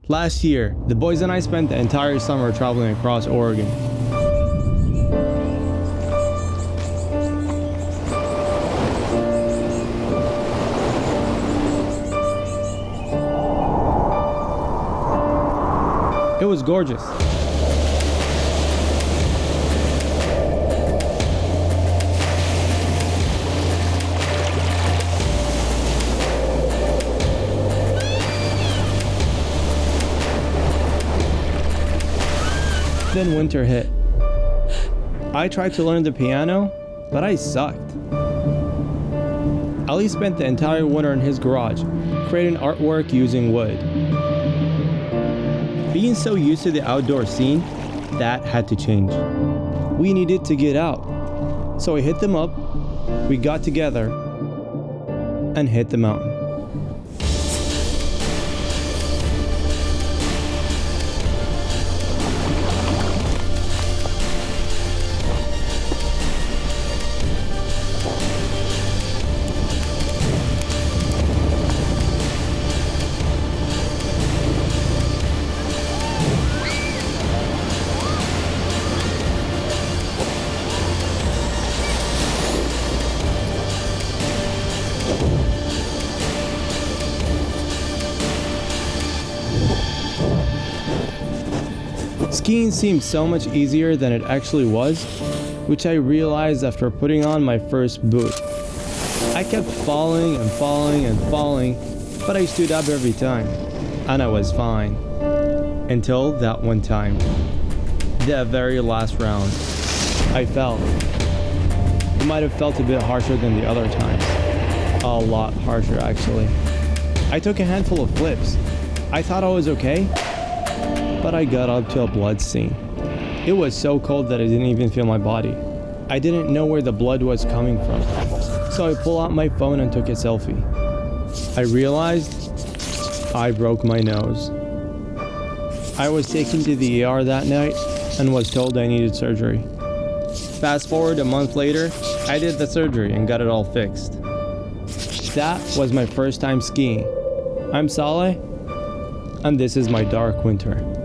Last year, the boys and I spent the entire summer traveling across Oregon. It was gorgeous. Then winter hit. I tried to learn the piano, but I sucked. Ali spent the entire winter in his garage, creating artwork using wood. Being so used to the outdoor scene, that had to change. We needed to get out. So I hit them up, we got together, and hit the mountain. Skiing seemed so much easier than it actually was, which I realized after putting on my first boot. I kept falling and falling and falling, but I stood up every time, and I was fine. Until that one time. The very last round. I fell. It might have felt a bit harsher than the other times. A lot harsher, actually. I took a handful of flips. I thought I was okay, but I got up to a blood stain. It was so cold that I didn't even feel my body. I didn't know where the blood was coming from, so I pulled out my phone and took a selfie. I realized I broke my nose. I was taken to the ER that night and was told I needed surgery. Fast forward a month later, I did the surgery and got it all fixed. That was my first time skiing. I'm Saleh, and this is my dark winter.